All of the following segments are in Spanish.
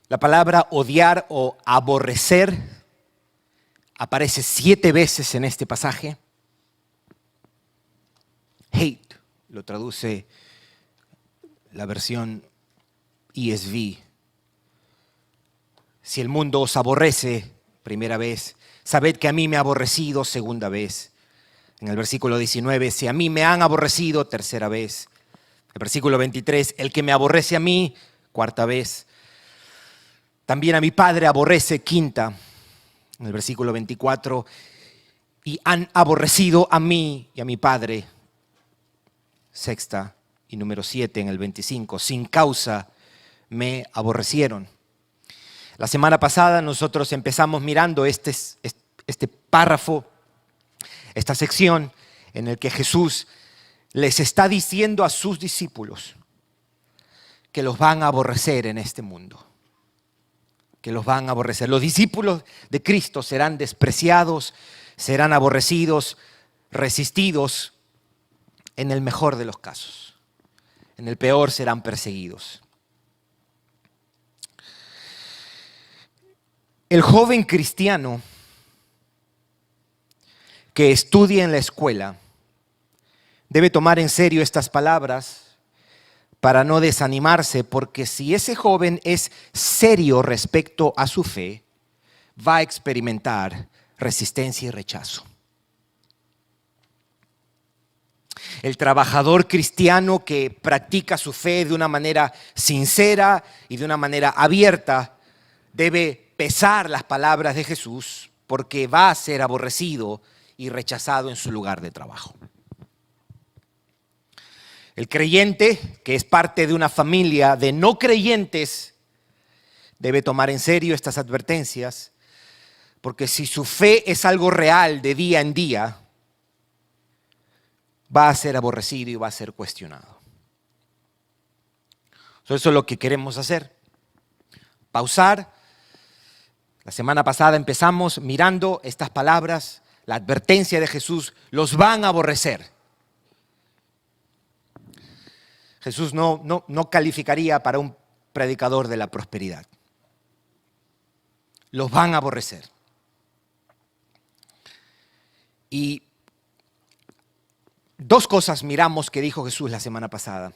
La palabra odiar o aborrecer aparece 7 veces en este pasaje. Hate lo traduce la versión ESV. Si el mundo os aborrece, primera vez, sabed que a mí me ha aborrecido, segunda vez. En el versículo 19, si a mí me han aborrecido, tercera vez. El versículo 23, el que me aborrece a mí, cuarta vez. También a mi Padre aborrece, quinta. En el versículo 24, y han aborrecido a mí y a mi Padre, sexta. Y número 7 en el 25, sin causa me aborrecieron. La semana pasada nosotros empezamos mirando este párrafo, esta sección en el que Jesús les está diciendo a sus discípulos que los van a aborrecer en este mundo. Que los van a aborrecer. Los discípulos de Cristo serán despreciados, serán aborrecidos, resistidos, en el mejor de los casos. En el peor serán perseguidos. El joven cristiano que estudia en la escuela debe tomar en serio estas palabras para no desanimarse, porque si ese joven es serio respecto a su fe, va a experimentar resistencia y rechazo. El trabajador cristiano que practica su fe de una manera sincera y de una manera abierta debe pesar las palabras de Jesús, porque va a ser aborrecido y rechazado en su lugar de trabajo. El creyente, que es parte de una familia de no creyentes, debe tomar en serio estas advertencias, porque si su fe es algo real de día en día, va a ser aborrecido y va a ser cuestionado. Eso es lo que queremos hacer. Pausar. La semana pasada empezamos mirando estas palabras, la advertencia de Jesús, los van a aborrecer. Jesús no calificaría para un predicador de la prosperidad. Los van a aborrecer. Y 2 cosas miramos que dijo Jesús la semana pasada.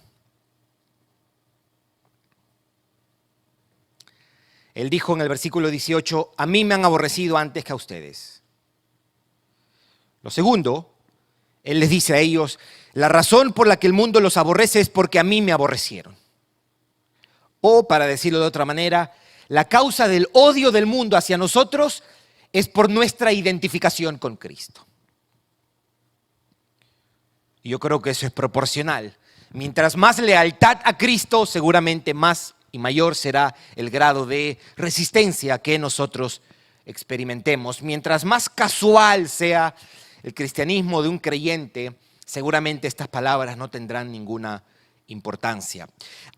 Él dijo en el versículo 18, a mí me han aborrecido antes que a ustedes. Lo segundo, Él les dice a ellos, la razón por la que el mundo los aborrece es porque a mí me aborrecieron. O, para decirlo de otra manera, la causa del odio del mundo hacia nosotros es por nuestra identificación con Cristo. Y yo creo que eso es proporcional. Mientras más lealtad a Cristo, seguramente más y mayor será el grado de resistencia que nosotros experimentemos. Mientras más casual sea el cristianismo de un creyente, seguramente estas palabras no tendrán ninguna importancia.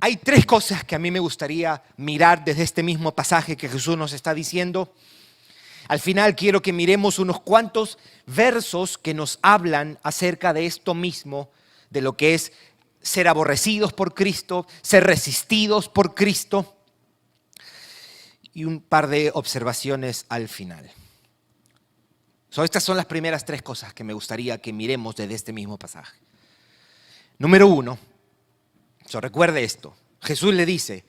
Hay 3 cosas que a mí me gustaría mirar desde este mismo pasaje que Jesús nos está diciendo. Al final quiero que miremos unos cuantos versos que nos hablan acerca de esto mismo, de lo que es ser aborrecidos por Cristo, ser resistidos por Cristo, y un par de observaciones al final. Estas son las primeras 3 cosas que me gustaría que miremos desde este mismo pasaje. Número 1, recuerde esto, Jesús le dice,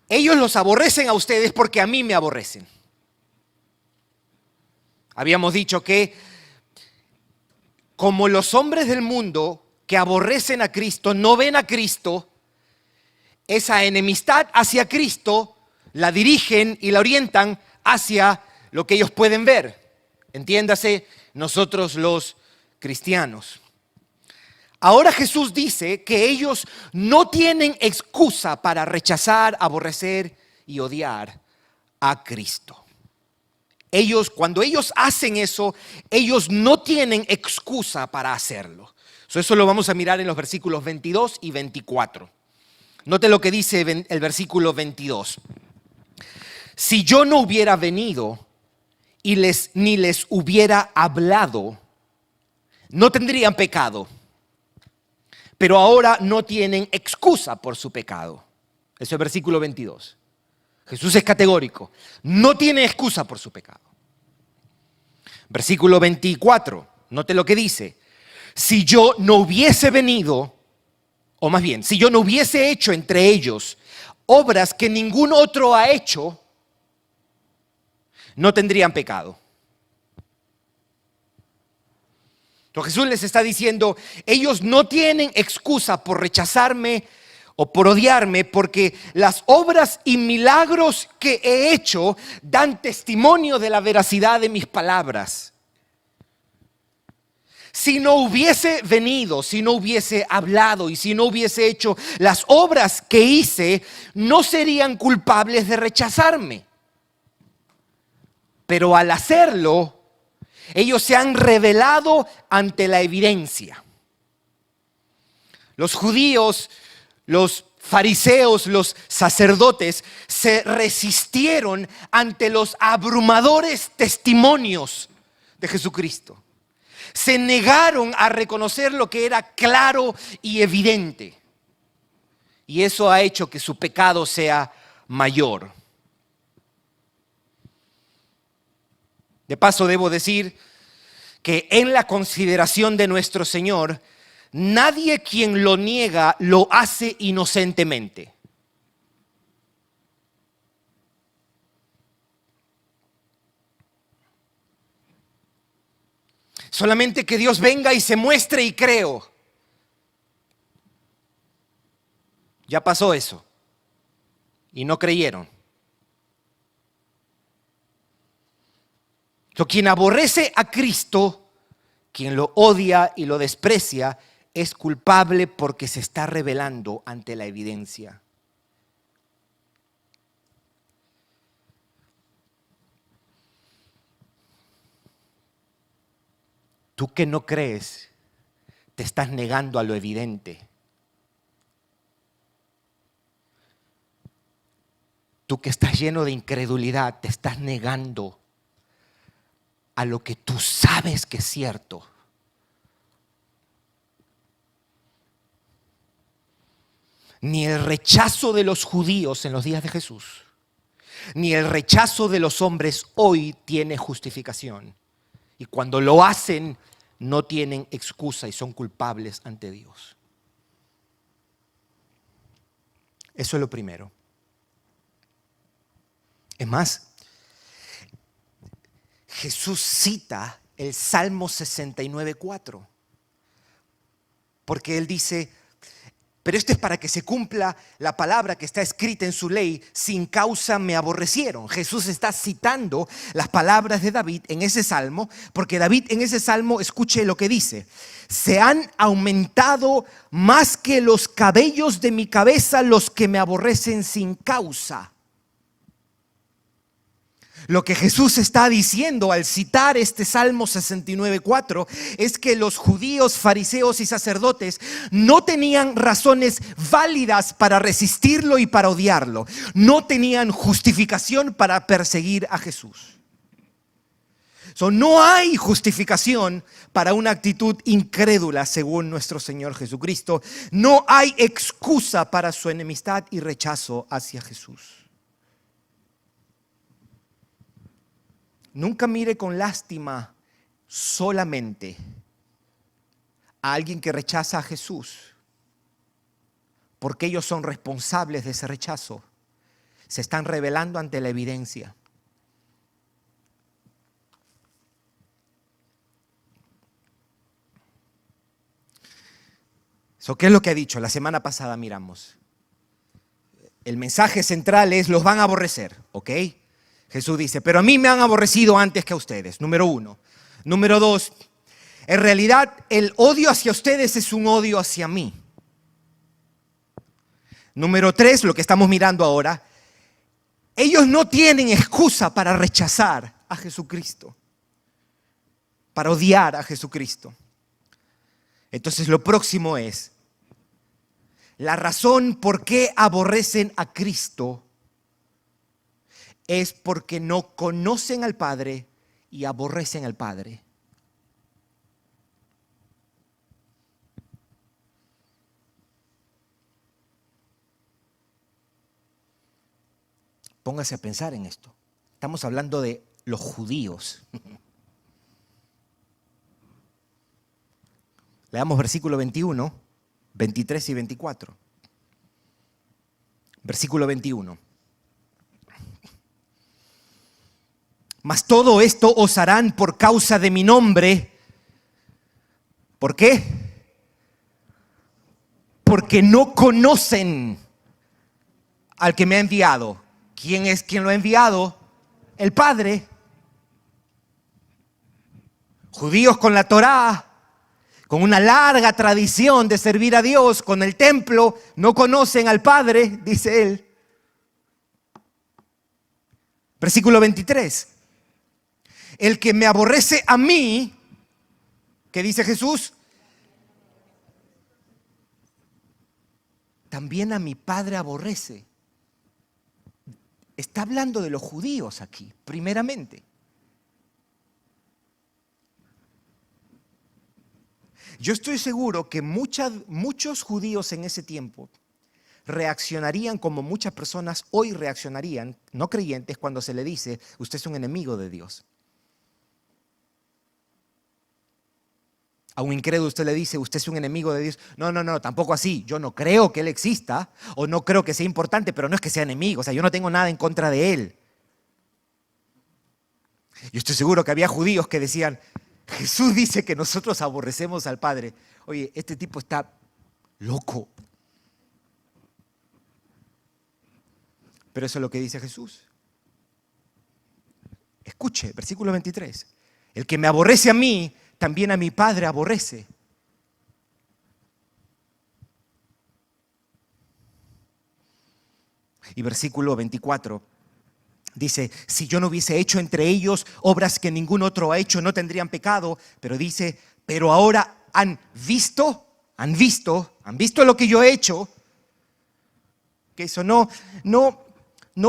ellos los aborrecen a ustedes porque a mí me aborrecen. Habíamos dicho que como los hombres del mundo que aborrecen a Cristo no ven a Cristo, esa enemistad hacia Cristo la dirigen y la orientan hacia lo que ellos pueden ver. Entiéndase, nosotros los cristianos. Ahora Jesús dice que ellos no tienen excusa para rechazar, aborrecer y odiar a Cristo. Cuando ellos hacen eso, ellos no tienen excusa para hacerlo. Eso lo vamos a mirar en los versículos 22 y 24. Note lo que dice el versículo 22. Si yo no hubiera venido y ni les hubiera hablado, no tendrían pecado. Pero ahora no tienen excusa por su pecado. Eso es el versículo 22. Jesús es categórico. No tiene excusa por su pecado. Versículo 24. Note lo que dice. Si yo no hubiese venido, o más bien, si yo no hubiese hecho entre ellos obras que ningún otro ha hecho, no tendrían pecado. Entonces Jesús les está diciendo, ellos no tienen excusa por rechazarme o por odiarme, porque las obras y milagros que he hecho dan testimonio de la veracidad de mis palabras. Si no hubiese venido, si no hubiese hablado y si no hubiese hecho las obras que hice, no serían culpables de rechazarme. Pero al hacerlo, ellos se han revelado ante la evidencia. Los judíos, los fariseos, los sacerdotes se resistieron ante los abrumadores testimonios de Jesucristo. Se negaron a reconocer lo que era claro y evidente. Y eso ha hecho que su pecado sea mayor. De paso, debo decir que en la consideración de nuestro Señor, nadie quien lo niega lo hace inocentemente. Solamente que Dios venga y se muestre y creo. Ya pasó eso. Y no creyeron. Quien aborrece a Cristo, quien lo odia y lo desprecia, es culpable porque se está revelando ante la evidencia. Tú que no crees, te estás negando a lo evidente. Tú que estás lleno de incredulidad, te estás negando a lo que tú sabes que es cierto. Ni el rechazo de los judíos en los días de Jesús, ni el rechazo de los hombres hoy tiene justificación. Y cuando lo hacen, no tienen excusa y son culpables ante Dios. Eso es lo primero. Es más, Jesús cita el Salmo 69:4, porque Él dice, pero esto es para que se cumpla la palabra que está escrita en su ley, sin causa me aborrecieron. Jesús está citando las palabras de David en ese salmo, porque David en ese salmo, escuche lo que dice, se han aumentado más que los cabellos de mi cabeza los que me aborrecen sin causa. Lo que Jesús está diciendo al citar este Salmo 69:4 es que los judíos, fariseos y sacerdotes no tenían razones válidas para resistirlo y para odiarlo. No tenían justificación para perseguir a Jesús. No hay justificación para una actitud incrédula según nuestro Señor Jesucristo. No hay excusa para su enemistad y rechazo hacia Jesús. Nunca mire con lástima solamente a alguien que rechaza a Jesús, porque ellos son responsables de ese rechazo. Se están revelando ante la evidencia. ¿Qué es lo que ha dicho? La semana pasada miramos. El mensaje central es: los van a aborrecer, ¿ok? Jesús dice, pero a mí me han aborrecido antes que a ustedes, número 1. Número 2, en realidad el odio hacia ustedes es un odio hacia mí. Número 3, lo que estamos mirando ahora, ellos no tienen excusa para rechazar a Jesucristo, para odiar a Jesucristo. Entonces lo próximo es, la razón por qué aborrecen a Cristo es porque no conocen al Padre y aborrecen al Padre. Póngase a pensar en esto. Estamos hablando de los judíos. Leamos versículo 21, 23 y 24. Versículo 21. Mas todo esto os harán por causa de mi nombre. ¿Por qué? Porque no conocen al que me ha enviado. ¿Quién es quien lo ha enviado? El Padre. Judíos con la Torá, con una larga tradición de servir a Dios, con el templo, no conocen al Padre, dice él. Versículo 23. El que me aborrece a mí, ¿qué dice Jesús? También a mi Padre aborrece. Está hablando de los judíos aquí, primeramente. Yo estoy seguro que muchos judíos en ese tiempo reaccionarían como muchas personas hoy reaccionarían, no creyentes, cuando se le dice, usted es un enemigo de Dios. A un incrédulo usted le dice, usted es un enemigo de Dios. No, tampoco así. Yo no creo que Él exista o no creo que sea importante, pero no es que sea enemigo. O sea, yo no tengo nada en contra de Él. Yo estoy seguro que había judíos que decían, Jesús dice que nosotros aborrecemos al Padre. Oye, este tipo está loco. Pero eso es lo que dice Jesús. Escuche, versículo 23. El que me aborrece a mí, también a mi Padre aborrece. Y versículo 24 dice, si yo no hubiese hecho entre ellos obras que ningún otro ha hecho, no tendrían pecado. Pero dice, pero ahora han visto lo que yo he hecho. Que eso no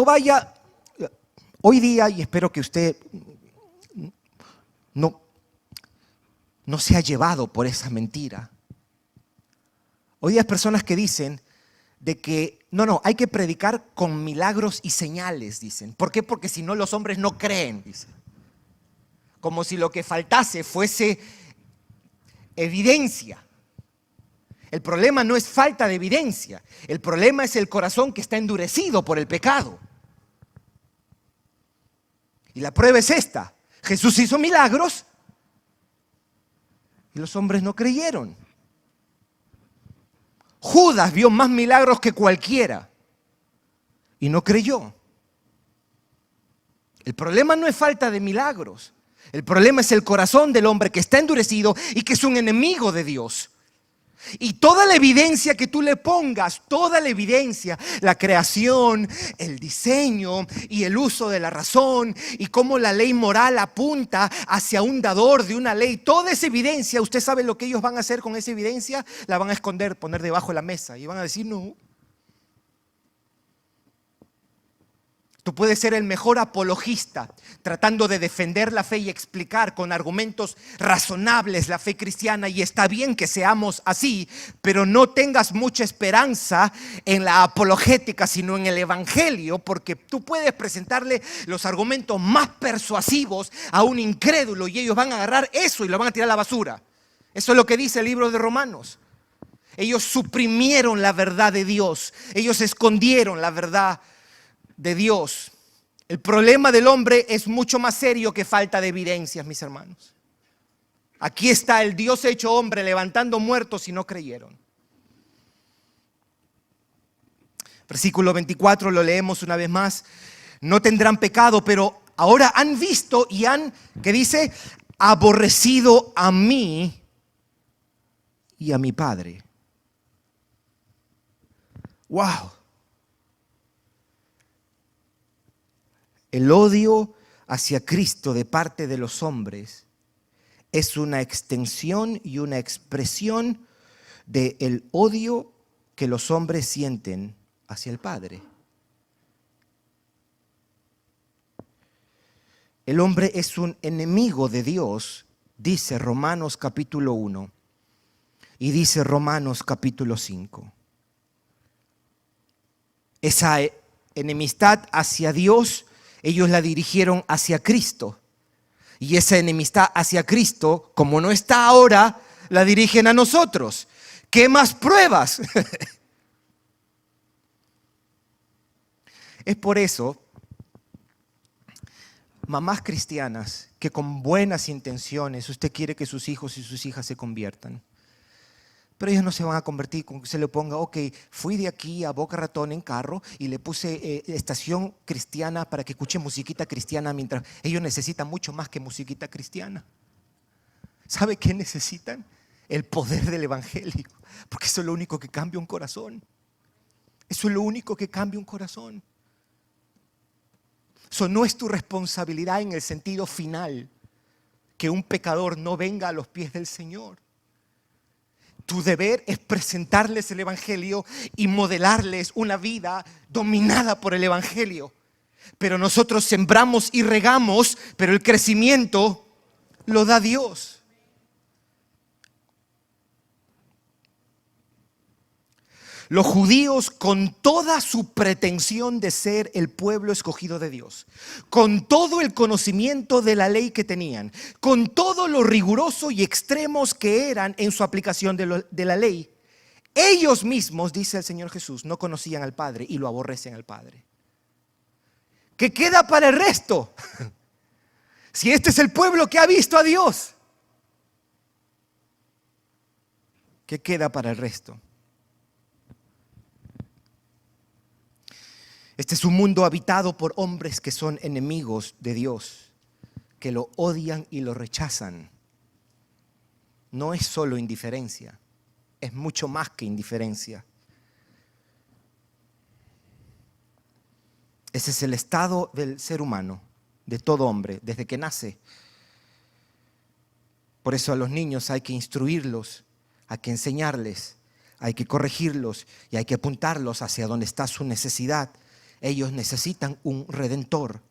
vaya hoy día, y espero que usted no sea llevado por esa mentira. Hoy día hay personas que dicen de que hay que predicar con milagros y señales, dicen. ¿Por qué? Porque si no los hombres no creen, dicen. Como si lo que faltase fuese evidencia. El problema no es falta de evidencia, el problema es el corazón que está endurecido por el pecado. Y la prueba es esta: Jesús hizo milagros y los hombres no creyeron. Judas vio más milagros que cualquiera y no creyó. El problema no es falta de milagros, el problema es el corazón del hombre que está endurecido y que es un enemigo de Dios. Y toda la evidencia que tú le pongas, toda la evidencia, la creación, el diseño y el uso de la razón y cómo la ley moral apunta hacia un dador de una ley, toda esa evidencia, usted sabe lo que ellos van a hacer con esa evidencia, la van a esconder, poner debajo de la mesa y van a decir no. Tú puedes ser el mejor apologista tratando de defender la fe y explicar con argumentos razonables la fe cristiana, y está bien que seamos así, pero no tengas mucha esperanza en la apologética, sino en el evangelio, porque tú puedes presentarle los argumentos más persuasivos a un incrédulo y ellos van a agarrar eso y lo van a tirar a la basura. Eso es lo que dice el libro de Romanos. Ellos suprimieron la verdad de Dios, ellos escondieron la verdad de Dios. El problema del hombre es mucho más serio que falta de evidencias, mis hermanos. Aquí está el Dios hecho hombre levantando muertos y no creyeron. Versículo 24 lo leemos una vez más. No tendrán pecado, pero ahora han visto y han, ¿qué dice? Aborrecido a mí y a mi Padre. ¡Wow! El odio hacia Cristo de parte de los hombres es una extensión y una expresión del odio que los hombres sienten hacia el Padre. El hombre es un enemigo de Dios, dice Romanos capítulo 1 y dice Romanos capítulo 5. enemistad hacia Dios, ellos la dirigieron hacia Cristo. Y esa enemistad hacia Cristo, como no está ahora, la dirigen a nosotros. ¿Qué más pruebas? Es por eso, mamás cristianas, que con buenas intenciones usted quiere que sus hijos y sus hijas se conviertan. Pero ellos no se van a convertir con que se le ponga, ok, fui de aquí a Boca Ratón en carro y le puse estación cristiana para que escuche musiquita cristiana, mientras ellos necesitan mucho más que musiquita cristiana. ¿Sabe qué necesitan? El poder del evangelio, porque eso es lo único que cambia un corazón. Eso es lo único que cambia un corazón. Eso no es tu responsabilidad en el sentido final, que un pecador no venga a los pies del Señor. Tu deber es presentarles el evangelio y modelarles una vida dominada por el evangelio. Pero nosotros sembramos y regamos, pero el crecimiento lo da Dios. Los judíos, con toda su pretensión de ser el pueblo escogido de Dios, con todo el conocimiento de la ley que tenían, con todo lo riguroso y extremos que eran en su aplicación de la ley, ellos mismos, dice el Señor Jesús, no conocían al Padre y lo aborrecen al Padre. ¿Qué queda para el resto? Si este es el pueblo que ha visto a Dios, ¿qué queda para el resto? Este es un mundo habitado por hombres que son enemigos de Dios, que lo odian y lo rechazan. No es solo indiferencia, es mucho más que indiferencia. Ese es el estado del ser humano, de todo hombre, desde que nace. Por eso a los niños hay que instruirlos, hay que enseñarles, hay que corregirlos y hay que apuntarlos hacia donde está su necesidad. Ellos necesitan un redentor.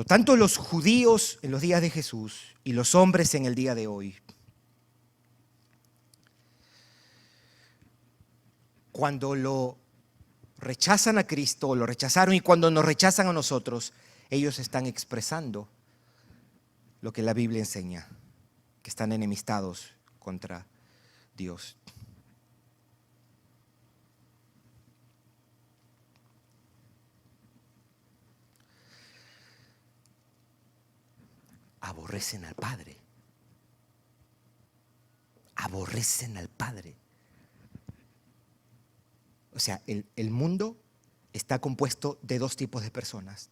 Tanto los judíos en los días de Jesús y los hombres en el día de hoy, cuando lo rechazan a Cristo, lo rechazaron, y cuando nos rechazan a nosotros, ellos están expresando lo que la Biblia enseña, que están enemistados contra Dios. Aborrecen al Padre. Aborrecen al Padre. O sea, el mundo está compuesto de dos tipos de personas: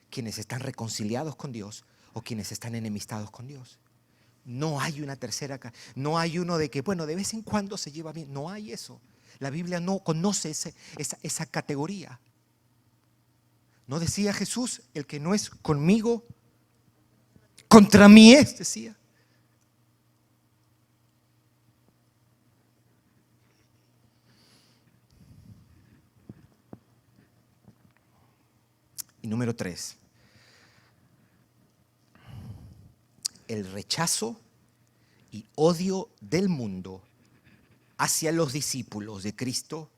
quienes están reconciliados con Dios o quienes están enemistados con Dios. No hay una tercera, no hay uno de que, bueno, de vez en cuando se lleva bien. No hay eso. La Biblia no conoce esa categoría. ¿No decía Jesús, el que no es conmigo, contra mí es? Decía. Y número 3. El rechazo y odio del mundo hacia los discípulos de Cristo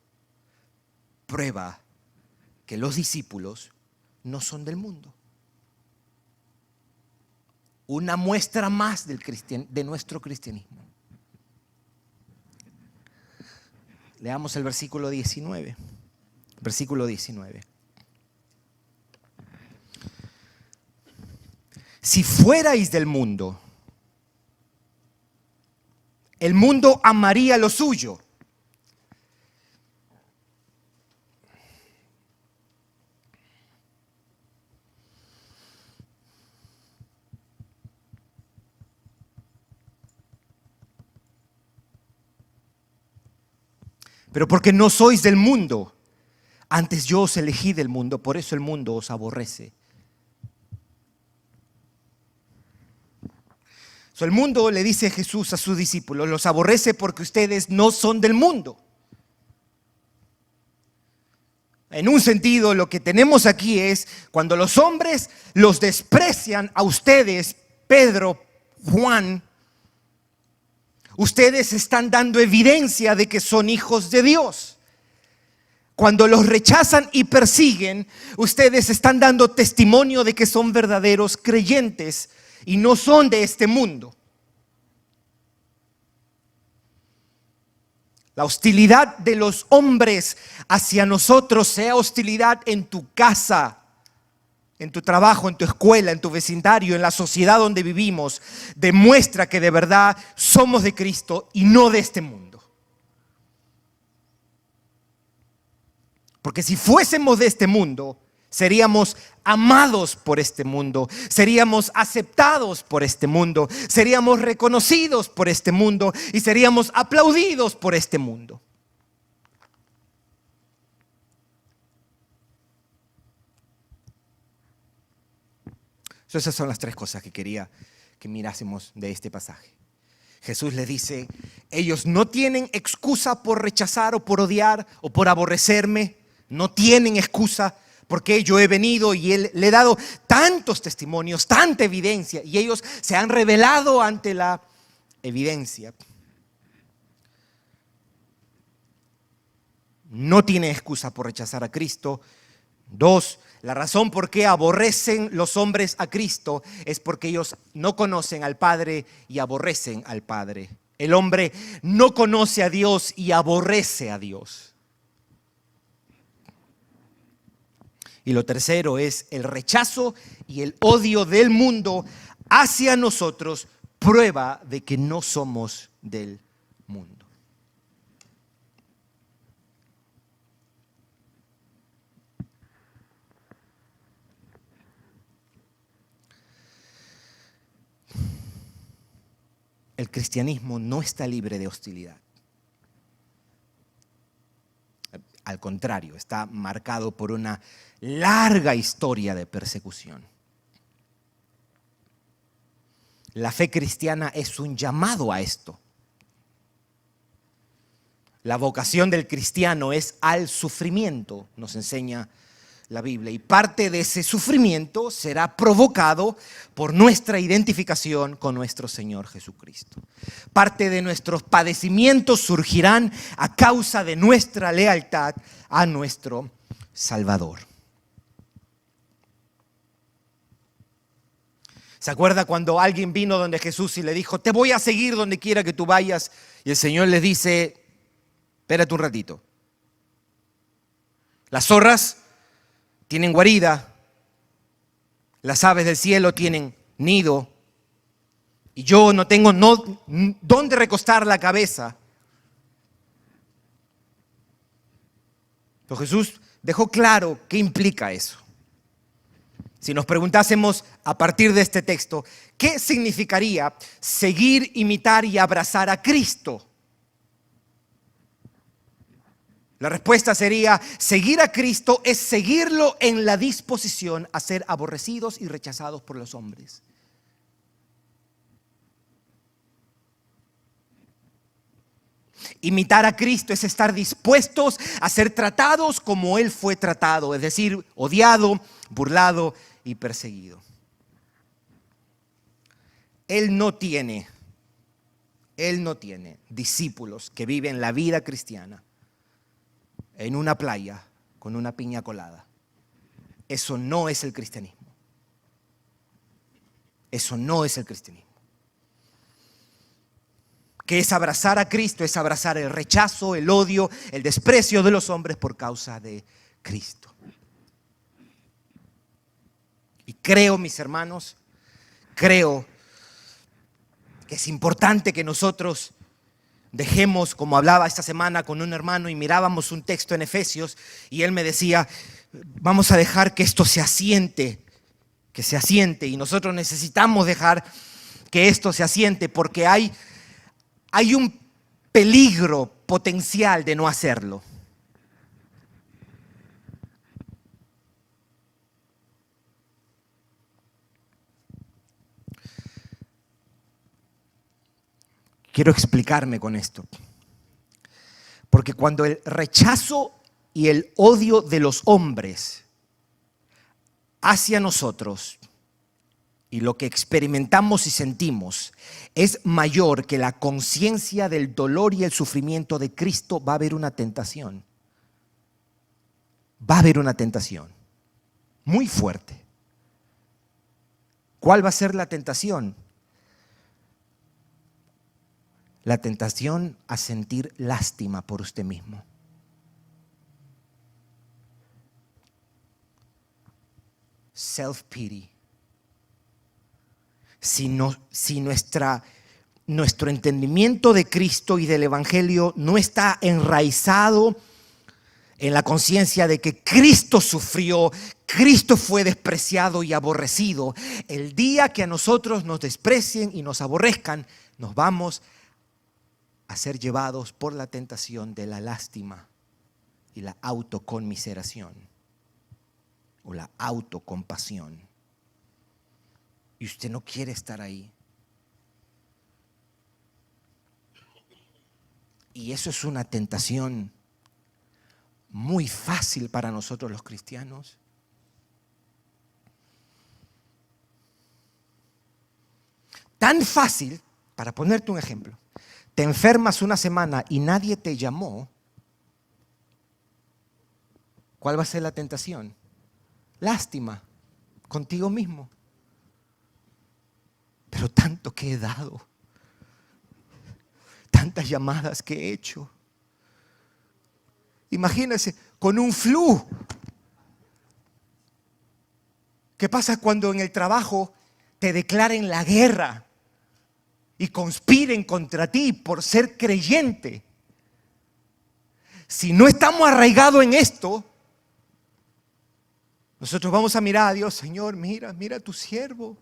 prueba que los discípulos no son del mundo. Una muestra más de nuestro cristianismo. Leamos el versículo 19. Versículo 19. Si fuerais del mundo, el mundo amaría lo suyo. Pero porque no sois del mundo, antes yo os elegí del mundo, por eso el mundo os aborrece. El mundo, le dice Jesús a sus discípulos, los aborrece porque ustedes no son del mundo. En un sentido, lo que tenemos aquí es cuando los hombres los desprecian a ustedes, Pedro, Juan, Ustedes están dando evidencia de que son hijos de Dios. Cuando los rechazan y persiguen, ustedes están dando testimonio de que son verdaderos creyentes y no son de este mundo. La hostilidad de los hombres hacia nosotros, sea hostilidad en tu casa, en tu trabajo, en tu escuela, en tu vecindario, en la sociedad donde vivimos, demuestra que de verdad somos de Cristo y no de este mundo. Porque si fuésemos de este mundo, seríamos amados por este mundo, seríamos aceptados por este mundo, seríamos reconocidos por este mundo y seríamos aplaudidos por este mundo. Esas son las tres cosas que quería que mirásemos de este pasaje. Jesús les dice, ellos no tienen excusa por rechazar o por odiar o por aborrecerme. No tienen excusa porque yo he venido y le he dado tantos testimonios, tanta evidencia, y ellos se han revelado ante la evidencia. No tienen excusa por rechazar a Cristo. 2, la razón por qué aborrecen los hombres a Cristo es porque ellos no conocen al Padre y aborrecen al Padre. El hombre no conoce a Dios y aborrece a Dios. Y lo tercero es el rechazo y el odio del mundo hacia nosotros, prueba de que no somos del mundo. El cristianismo no está libre de hostilidad. Al contrario, está marcado por una larga historia de persecución. La fe cristiana es un llamado a esto. La vocación del cristiano es al sufrimiento, nos enseña la Biblia. Y parte de ese sufrimiento será provocado por nuestra identificación con nuestro Señor Jesucristo. Parte de nuestros padecimientos surgirán a causa de nuestra lealtad a nuestro Salvador. ¿Se acuerda cuando alguien vino donde Jesús y le dijo, te voy a seguir donde quiera que tú vayas? Y el Señor les dice, espérate un ratito. Las zorras tienen guarida, las aves del cielo tienen nido, y yo no tengo dónde recostar la cabeza. Pero Jesús dejó claro qué implica eso. Si nos preguntásemos a partir de este texto, ¿qué significaría seguir, imitar y abrazar a Cristo? La respuesta sería, seguir a Cristo es seguirlo en la disposición a ser aborrecidos y rechazados por los hombres. Imitar a Cristo es estar dispuestos a ser tratados como Él fue tratado, es decir, odiado, burlado y perseguido. Él no tiene discípulos que viven la vida cristiana en una playa con una piña colada. Eso no es el cristianismo. Eso no es el cristianismo. Que es abrazar a Cristo, es abrazar el rechazo, el odio, el desprecio de los hombres por causa de Cristo. Y creo, mis hermanos, creo que es importante que nosotros dejemos, como hablaba esta semana con un hermano y mirábamos un texto en Efesios y él me decía, vamos a dejar que esto se asiente, y nosotros necesitamos dejar que esto se asiente porque hay un peligro potencial de no hacerlo. Quiero explicarme con esto. Porque cuando el rechazo y el odio de los hombres hacia nosotros y lo que experimentamos y sentimos es mayor que la conciencia del dolor y el sufrimiento de Cristo, va a haber una tentación. Va a haber una tentación muy fuerte. ¿Cuál va a ser la tentación? La tentación a sentir lástima por usted mismo. Self-pity. Si nuestro entendimiento de Cristo y del Evangelio no está enraizado en la conciencia de que Cristo sufrió, Cristo fue despreciado y aborrecido, el día que a nosotros nos desprecien y nos aborrezcan, nos vamos a ser llevados por la tentación de la lástima y la autoconmiseración o la autocompasión. Y usted no quiere estar ahí. Y eso es una tentación muy fácil para nosotros los cristianos. Tan fácil, para ponerte un ejemplo, te enfermas una semana y nadie te llamó. ¿Cuál va a ser la tentación? Lástima contigo mismo. Pero tanto que he dado, tantas llamadas que he hecho. Imagínense, con un flu. ¿Qué pasa cuando en el trabajo te declaren la guerra y conspiren contra ti por ser creyente? Si no estamos arraigados en esto, nosotros vamos a mirar a Dios, Señor, mira a tu siervo.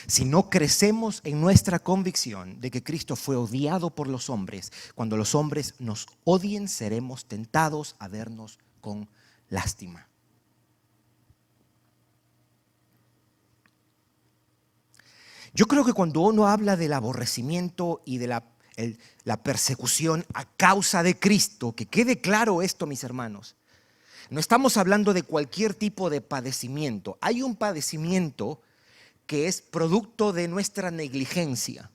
Si no crecemos en nuestra convicción de que Cristo fue odiado por los hombres, cuando los hombres nos odien, seremos tentados a vernos con lástima. Yo creo que cuando uno habla del aborrecimiento y de la persecución a causa de Cristo, que quede claro esto, mis hermanos, no estamos hablando de cualquier tipo de padecimiento. Hay un padecimiento que es producto de nuestra negligencia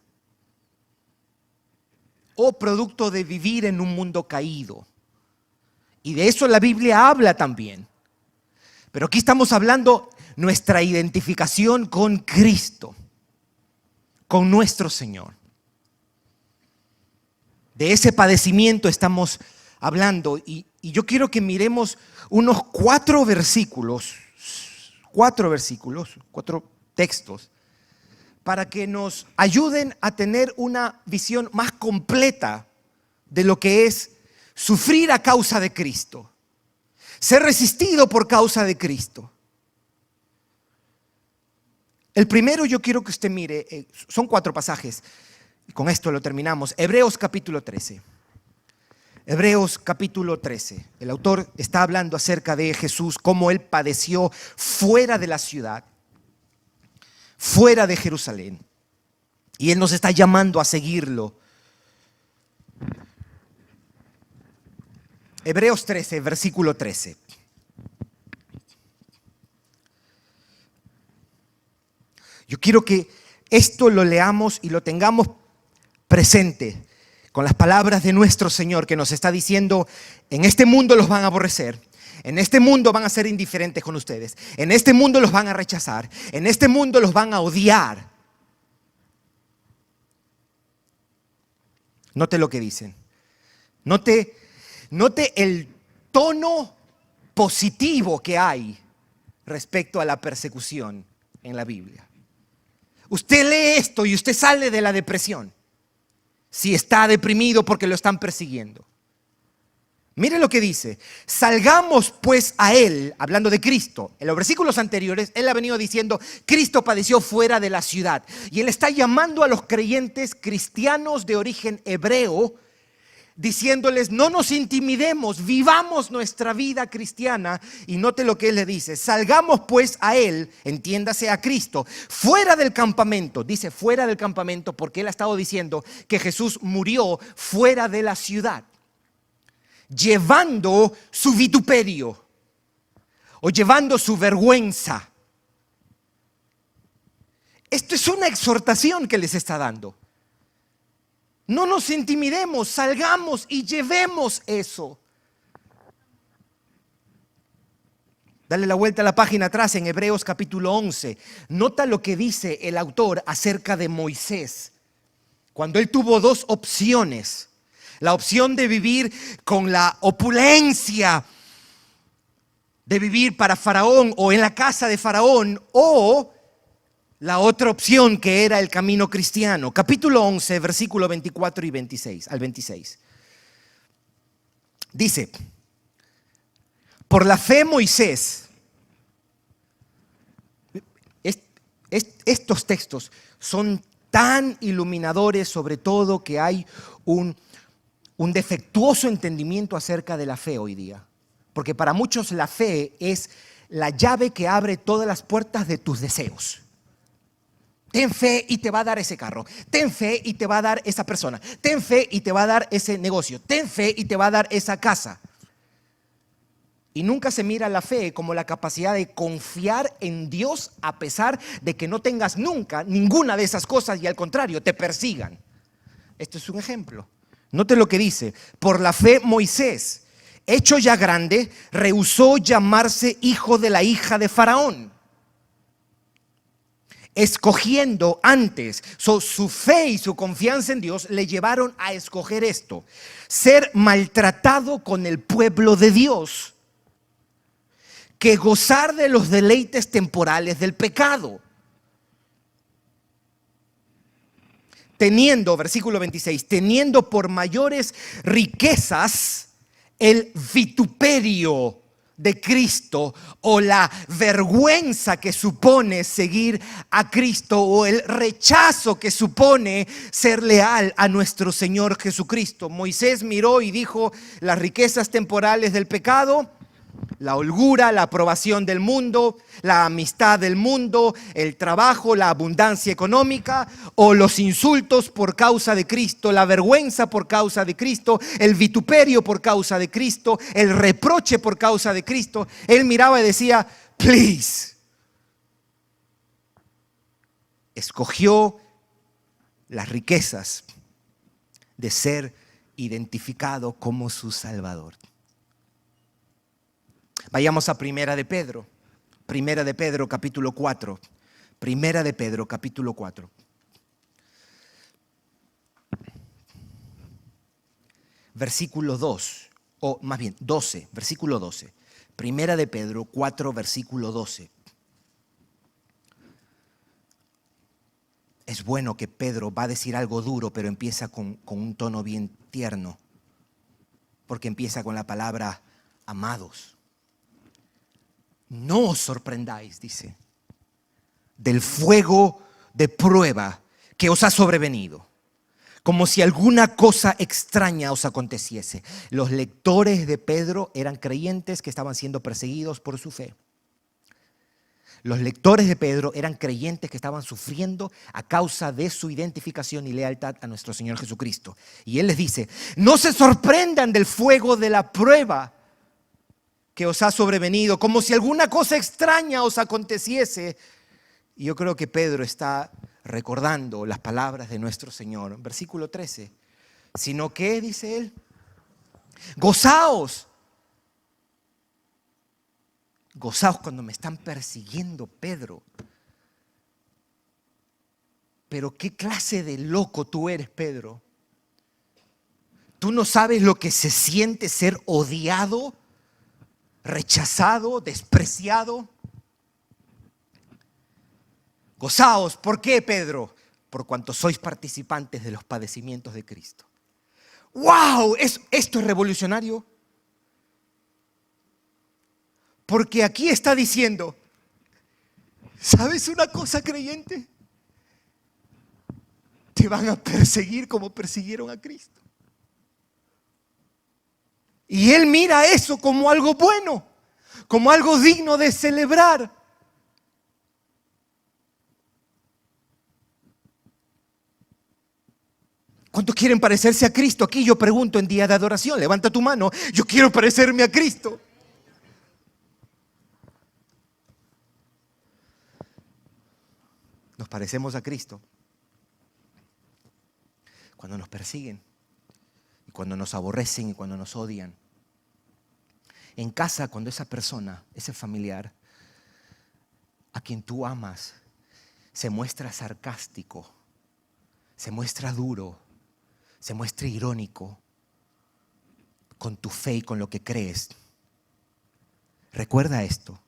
o producto de vivir en un mundo caído. Y de eso la Biblia habla también. Pero aquí estamos hablando nuestra identificación con Cristo, con nuestro Señor. De ese padecimiento estamos hablando y yo quiero que miremos unos 4 textos para que nos ayuden a tener una visión más completa de lo que es sufrir a causa de Cristo, ser resistido por causa de Cristo. El primero yo quiero que usted mire, son 4 pasajes, y con esto lo terminamos. Hebreos capítulo 13. Hebreos capítulo 13. El autor está hablando acerca de Jesús, cómo Él padeció fuera de la ciudad, fuera de Jerusalén. Y Él nos está llamando a seguirlo. Hebreos 13, versículo 13. Yo quiero que esto lo leamos y lo tengamos presente con las palabras de nuestro Señor, que nos está diciendo: en este mundo los van a aborrecer, en este mundo van a ser indiferentes con ustedes, en este mundo los van a rechazar, en este mundo los van a odiar. Note lo que dicen. Note el tono positivo que hay respecto a la persecución en la Biblia. Usted lee esto y usted sale de la depresión si está deprimido porque lo están persiguiendo. Mire lo que dice: salgamos pues a Él, hablando de Cristo. En los versículos anteriores Él ha venido diciendo: Cristo padeció fuera de la ciudad. Y Él está llamando a los creyentes cristianos de origen hebreo, diciéndoles: no nos intimidemos, vivamos nuestra vida cristiana. Y note lo que Él le dice: salgamos pues a Él, entiéndase a Cristo, fuera del campamento. Dice fuera del campamento porque Él ha estado diciendo que Jesús murió fuera de la ciudad. llevando su vituperio o llevando su vergüenza. Esto es una exhortación que les está dando. No nos intimidemos, salgamos y llevemos eso. Dale la vuelta a la página atrás en Hebreos capítulo 11. Nota lo que dice el autor acerca de Moisés. Cuando él tuvo dos opciones. La opción de vivir con la opulencia, de vivir para Faraón o en la casa de Faraón, o la otra opción que era el camino cristiano. Capítulo 11, versículo 24 y 26, al 26. Dice: por la fe Moisés, estos textos son tan iluminadores, sobre todo que hay un defectuoso entendimiento acerca de la fe hoy día. Porque para muchos la fe es la llave que abre todas las puertas de tus deseos. Ten fe y te va a dar ese carro. Ten fe y te va a dar esa persona. Ten fe y te va a dar ese negocio. Ten fe y te va a dar esa casa. Y nunca se mira la fe como la capacidad de confiar en Dios a pesar de que no tengas nunca ninguna de esas cosas y al contrario te persigan. Esto es un ejemplo. Note lo que dice: por la fe Moisés, hecho ya grande, rehusó llamarse hijo de la hija de Faraón, escogiendo antes. Su fe y su confianza en Dios le llevaron a escoger esto: ser maltratado con el pueblo de Dios, que gozar de los deleites temporales del pecado. Teniendo, versículo 26, teniendo por mayores riquezas el vituperio de Cristo, o la vergüenza que supone seguir a Cristo, o el rechazo que supone ser leal a nuestro Señor Jesucristo. Moisés miró y dijo: las riquezas temporales del pecado, la holgura, la aprobación del mundo, la amistad del mundo, el trabajo, la abundancia económica, o los insultos por causa de Cristo, la vergüenza por causa de Cristo, el vituperio por causa de Cristo, el reproche por causa de Cristo. Él miraba y decía: please. Escogió las riquezas de ser identificado como su Salvador. Vayamos a Primera de Pedro capítulo 4. Primera de Pedro capítulo 4. Versículo 2, o más bien 12, versículo 12. Primera de Pedro 4, versículo 12. Es bueno que Pedro va a decir algo duro, pero empieza con un tono bien tierno, porque empieza con la palabra amados. No os sorprendáis, dice, del fuego de prueba que os ha sobrevenido, como si alguna cosa extraña os aconteciese. Los lectores de Pedro eran creyentes que estaban siendo perseguidos por su fe. Los lectores de Pedro eran creyentes que estaban sufriendo a causa de su identificación y lealtad a nuestro Señor Jesucristo. Y Él les dice: no se sorprendan del fuego de la prueba que os ha sobrevenido, como si alguna cosa extraña os aconteciese. Y yo creo que Pedro está recordando las palabras de nuestro Señor. Versículo 13. Sino que, dice Él, gozaos. Gozaos cuando me están persiguiendo, Pedro. Pero ¿qué clase de loco tú eres, Pedro? ¿Tú no sabes lo que se siente ser odiado, rechazado, despreciado? Gozaos. ¿Por qué, Pedro? Por cuanto sois participantes de los padecimientos de Cristo. ¡Wow! ¿Esto es revolucionario? Porque aquí está diciendo: ¿sabes una cosa, creyente? Te van a perseguir como persiguieron a Cristo. Y Él mira eso como algo bueno, como algo digno de celebrar. ¿Cuántos quieren parecerse a Cristo? Aquí yo pregunto en día de adoración, levanta tu mano, yo quiero parecerme a Cristo. Nos parecemos a Cristo cuando nos persiguen, y cuando nos aborrecen y cuando nos odian. En casa, cuando esa persona, ese familiar, a quien tú amas, se muestra sarcástico, se muestra duro, se muestra irónico con tu fe y con lo que crees. Recuerda esto,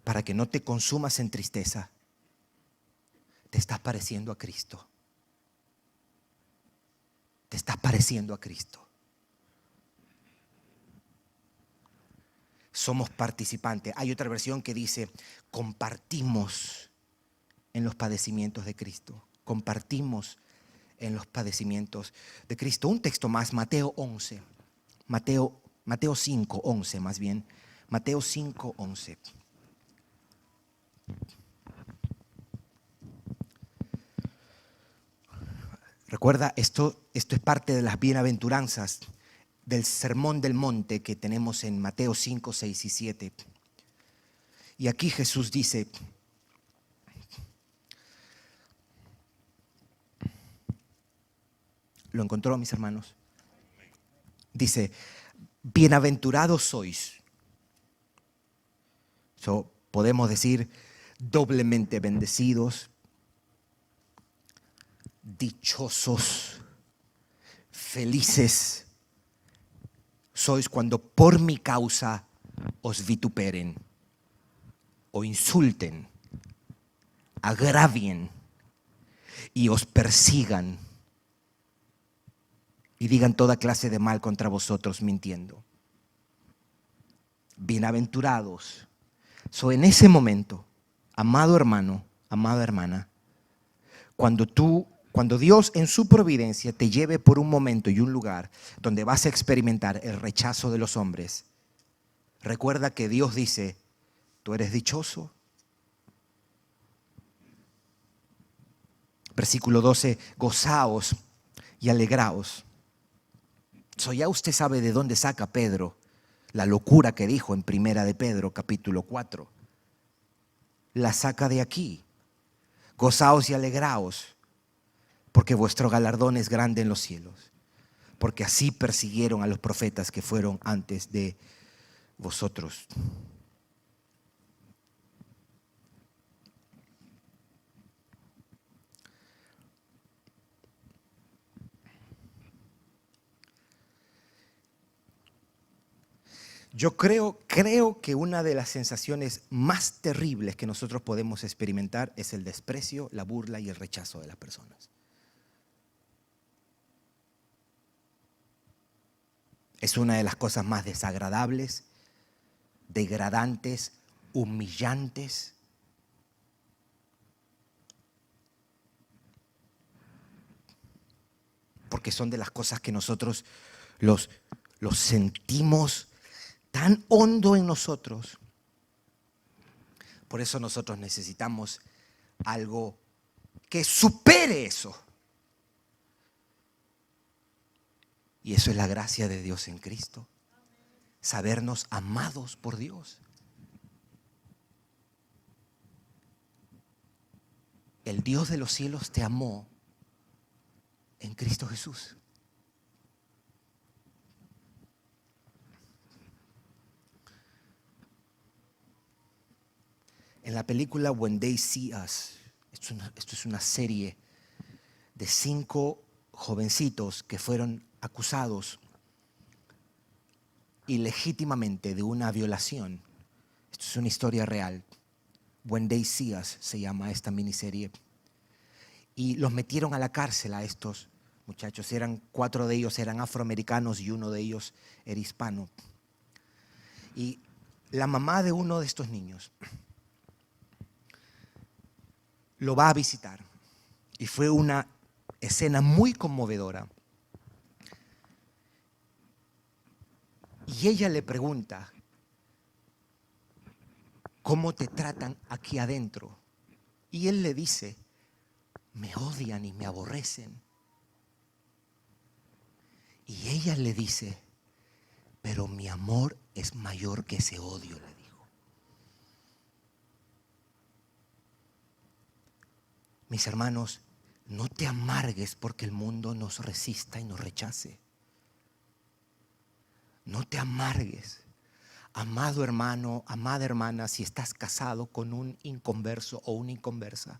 para que no te consumas en tristeza. Te estás pareciendo a Cristo. Te estás pareciendo a Cristo. Somos participantes. Hay otra versión que dice, compartimos en los padecimientos de Cristo. Compartimos en los padecimientos de Cristo. Un texto más, Mateo 11. Mateo 5, 11 más bien. Mateo 5, 11. Recuerda, esto es parte de las bienaventuranzas del Sermón del Monte que tenemos en Mateo 5, 6 y 7. Y aquí Jesús dice, ¿lo encontró, mis hermanos? Dice, bienaventurados sois. Podemos decir, doblemente bendecidos, dichosos, felices sois cuando por mi causa os vituperen, o insulten, agravien y os persigan y digan toda clase de mal contra vosotros mintiendo. Bienaventurados. En ese momento, amado hermano, amada hermana, cuando Dios en su providencia te lleve por un momento y un lugar donde vas a experimentar el rechazo de los hombres, recuerda que Dios dice, tú eres dichoso. Versículo 12, gozaos y alegraos. Ya usted sabe de dónde saca Pedro la locura que dijo en Primera de Pedro, capítulo 4. La saca de aquí. Gozaos y alegraos, porque vuestro galardón es grande en los cielos, porque así persiguieron a los profetas que fueron antes de vosotros. Yo creo que una de las sensaciones más terribles que nosotros podemos experimentar es el desprecio, la burla y el rechazo de las personas. Es una de las cosas más desagradables, degradantes, humillantes. Porque son de las cosas que nosotros los sentimos tan hondo en nosotros. Por eso nosotros necesitamos algo que supere eso. Y eso es la gracia de Dios en Cristo. Sabernos amados por Dios. El Dios de los cielos te amó en Cristo Jesús. En la película When They See Us, esto es una serie de 5 jovencitos que fueron acusados ilegítimamente de una violación. Esto es una historia real. When They See Us se llama esta miniserie. Y los metieron a la cárcel a estos muchachos. 4 de ellos eran afroamericanos y uno de ellos era hispano. Y la mamá de uno de estos niños lo va a visitar. Y fue una escena muy conmovedora. Y ella le pregunta, ¿cómo te tratan aquí adentro? Y él le dice, me odian y me aborrecen. Y ella le dice, pero mi amor es mayor que ese odio, le dijo. Mis hermanos, no te amargues porque el mundo nos resista y nos rechace. No te amargues. Amado hermano, amada hermana, si estás casado con un inconverso o una inconversa,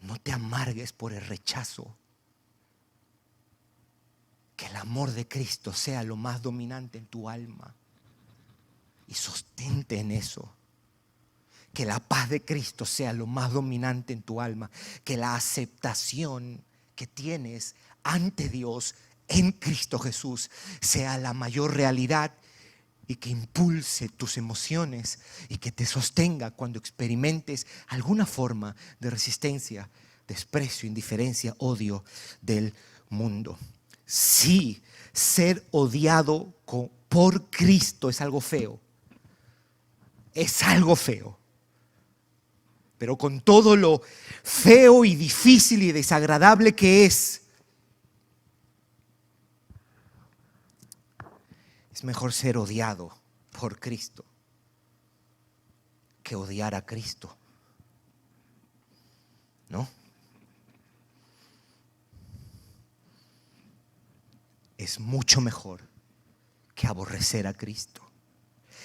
no te amargues por el rechazo. Que el amor de Cristo sea lo más dominante en tu alma y sostente en eso. Que la paz de Cristo sea lo más dominante en tu alma. Que la aceptación que tienes ante Dios en Cristo Jesús sea la mayor realidad y que impulse tus emociones y que te sostenga cuando experimentes alguna forma de resistencia, desprecio, indiferencia, odio del mundo. Sí, ser odiado por Cristo es algo feo. Es algo feo. Pero con todo lo feo y difícil y desagradable que es mejor ser odiado por Cristo que odiar a Cristo, ¿no? Es mucho mejor que aborrecer a Cristo.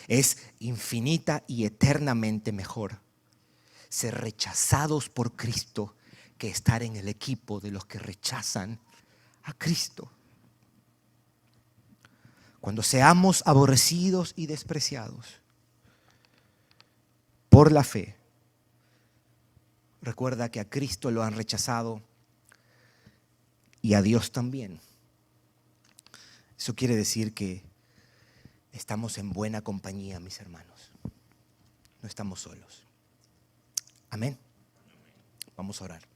Es infinita y eternamente mejor ser rechazados por Cristo que estar en el equipo de los que rechazan a Cristo. Cuando seamos aborrecidos y despreciados por la fe, recuerda que a Cristo lo han rechazado y a Dios también. Eso quiere decir que estamos en buena compañía, mis hermanos. No estamos solos. Amén. Vamos a orar.